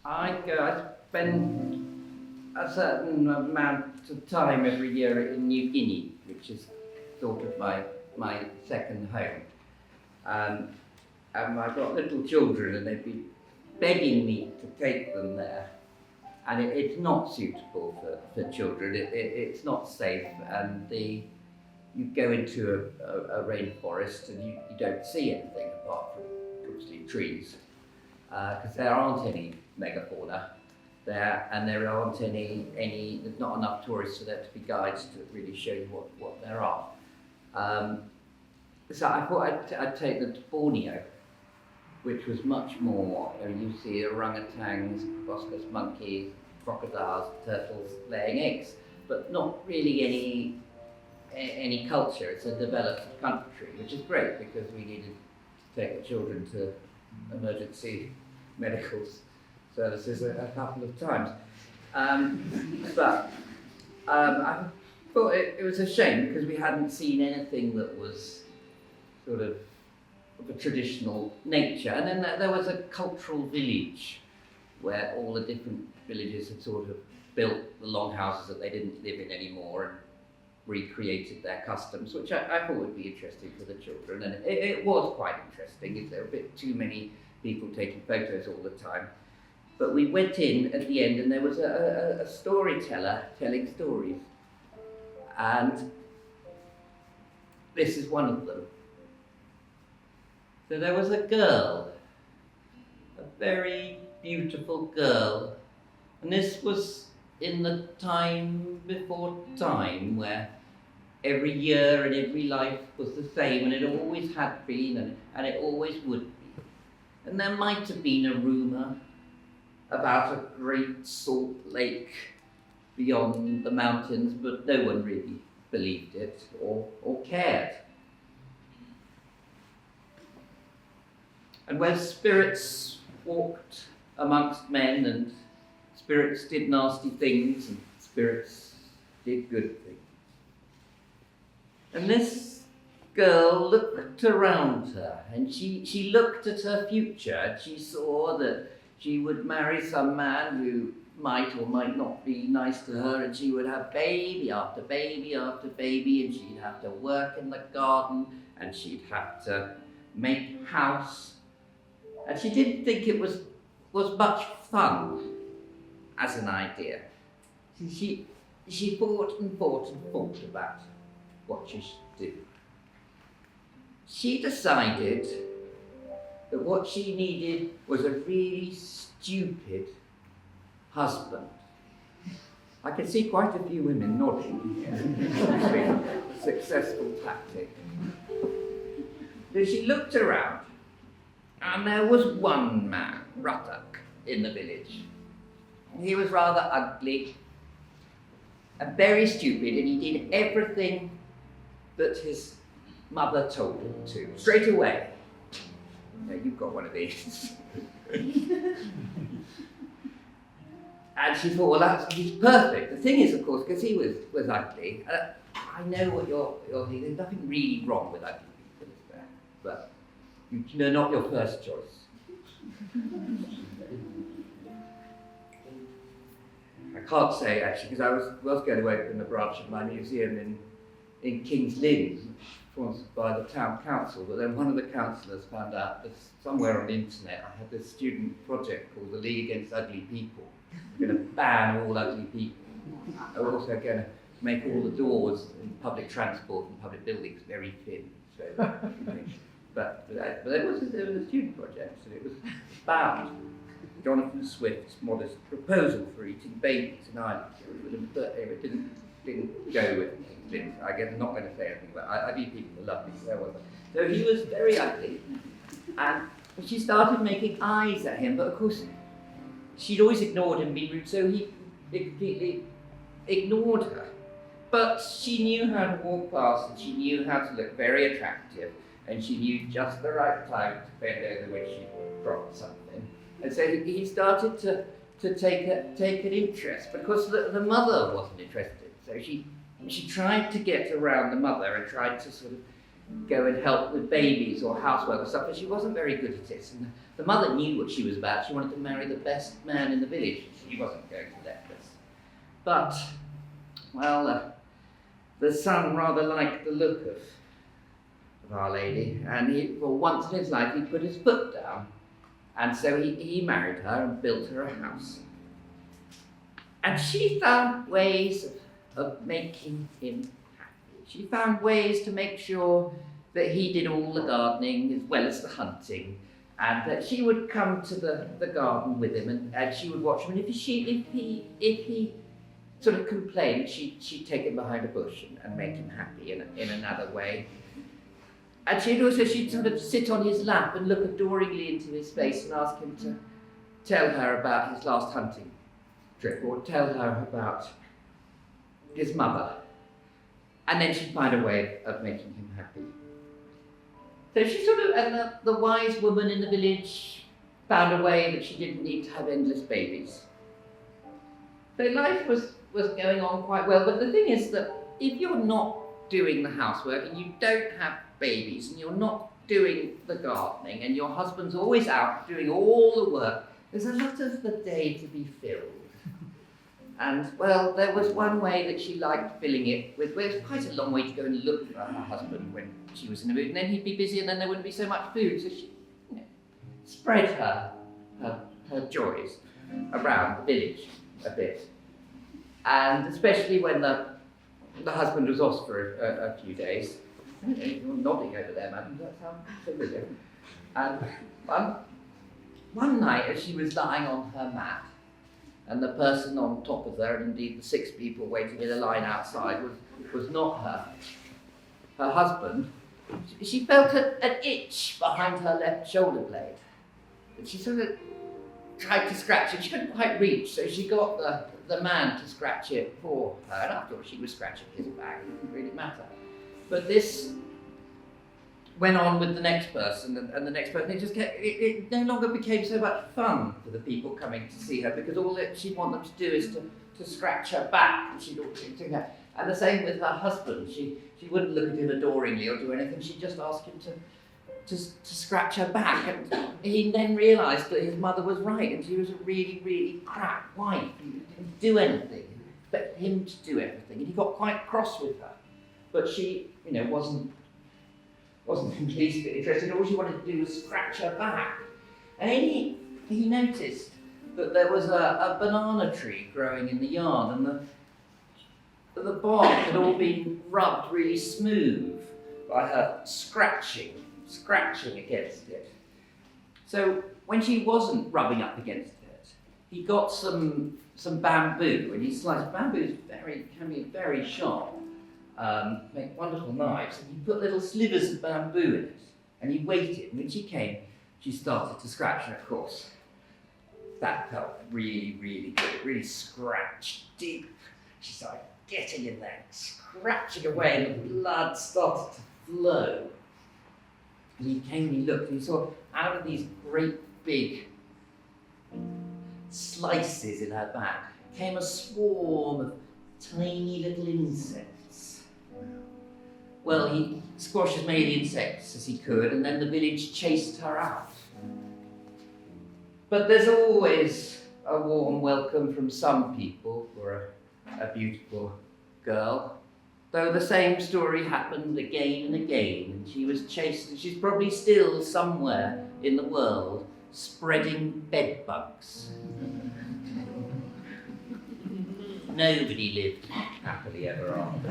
I spend a certain amount of time every year in New Guinea, which is sort of my second home. And I've got little children and they've been begging me to take them there. And it's not suitable for children, it's not safe, and you go into a rainforest and you don't see anything apart from obviously trees, because there aren't any megafauna there, and there aren't there's not enough tourists for there to be guides to really show you what there are. So I thought I'd take them to Borneo, which was much more, you see orangutans, proboscis monkeys, crocodiles, turtles laying eggs, but not really any culture. It's a developed country, which is great because we needed to take the children to emergency medical services a couple of times. But I thought it was a shame because we hadn't seen anything that was sort of a traditional nature. And then there was a cultural village where all the different villages had sort of built the longhouses that they didn't live in anymore and recreated their customs, which I thought would be interesting for the children. And it was quite interesting. There were a bit too many people taking photos all the time. But we went in at the end and there was a storyteller telling stories. And this is one of them. So there was a girl, a very beautiful girl, and this was in the time before time where every year and every life was the same, and it always had been and it always would be. And there might have been a rumour about a great salt lake beyond the mountains, but no one really believed it or cared. And where spirits walked amongst men, and spirits did nasty things, and spirits did good things. And this girl looked around her, and she looked at her future, and she saw that she would marry some man who might or might not be nice to her, and she would have baby after baby after baby, and she'd have to work in the garden, and she'd have to make house. And she didn't think it was much fun as an idea. She thought and thought and thought about what she should do. She decided that what she needed was a really stupid husband. I can see quite a few women nodding. It's been a successful tactic. So she looked around, and there was one man, Ruttock, in the village. He was rather ugly and very stupid, and he did everything that his mother told him to, straight away. Now, you've got one of these. And she thought, well, he's perfect. The thing is, of course, because he was ugly, I know what you're thinking, there's nothing really wrong with ugly people, is there? But they're not your first choice. I can't say, actually, because I was going to open a branch of my museum in King's Lynn, sponsored by the town council, but then one of the councillors found out that somewhere on the internet I had this student project called the League Against Ugly People. We're going to ban all ugly people. We're also going to make all the doors in public transport and public buildings very thin. So, but there was a student project, and it was about Jonathan Swift's modest proposal for eating babies in Ireland. But it didn't go with England. I guess I'm not going to say anything about ugly people are lovely, so there wasn't. So he was very ugly, and she started making eyes at him, but of course she'd always ignored him, been rude, so he completely ignored her. But she knew how to walk past, and she knew how to look very attractive, and she knew just the right time to bend over when she dropped something. And so he started to take an interest, because the mother wasn't interested. So she tried to get around the mother and tried to sort of go and help with babies or housework or stuff, but she wasn't very good at it. And the mother knew what she was about. She wanted to marry the best man in the village. She wasn't going to let this. But, well, the son rather liked the look of Our Lady, and for once in his life he put his foot down. And so he married her and built her a house. And she found ways of making him happy. She found ways to make sure that he did all the gardening as well as the hunting, and that she would come to the garden with him, and she would watch him, and if he sort of complained, she'd take him behind a bush and make him happy in another way. And she'd sort of sit on his lap and look adoringly into his face and ask him to tell her about his last hunting trip, or tell her about his mother. And then she'd find a way of making him happy. So she sort of, and the wise woman in the village found a way that she didn't need to have endless babies. So life was going on quite well, but the thing is that if you're not doing the housework and you don't have babies and you're not doing the gardening and your husband's always out doing all the work, there's a lot of the day to be filled. And, well, there was one way that she liked filling it with, well, it was quite a long way to go and look for her husband when she was in the mood, and then he'd be busy and then there wouldn't be so much food, so she spread her joys around the village a bit. And especially when the husband was off for a few days. You're nodding over there, madam, does that sound familiar? And one night as she was lying on her mat, and the person on top of her, and indeed the 6 people waiting in a line outside, was not her husband, she felt an itch behind her left shoulder blade. And she sort of tried to scratch it. She couldn't quite reach, so she got the man to scratch it for her. And after all, she was scratching his back. It didn't really matter. But this went on with the next person and the next person. It no longer became so much fun for the people coming to see her, because all that she'd want them to do is to scratch her back. And the same with her husband. She wouldn't look at him adoringly or do anything. She'd just ask him to scratch her back. And he then realised that his mother was right, and she was a really, really crap wife. He didn't do anything. He expected him to do everything. And he got quite cross with her. But she, wasn't in the least bit interested. All she wanted to do was scratch her back. And he noticed that there was a banana tree growing in the yard, and the bark had all been rubbed really smooth by her scratching against it. So when she wasn't rubbing up against it, he got some bamboo, and he sliced. Bamboo can be very sharp. Make wonderful knives, and he put little slivers of bamboo in it, and he waited, and when she came, she started to scratch, and of course, that felt really, really good. It really scratched deep. She started getting in there, scratching away, and the blood started to flow. And he came and he looked, and he saw out of these great big slices in her back came a swarm of tiny little insects. Well, he squashed as many insects as he could, and then the village chased her out. But there's always a warm welcome from some people for a beautiful girl. Though the same story happened again and again, and she was chased, and she's probably still somewhere in the world spreading bed bugs. Nobody lived happily ever after.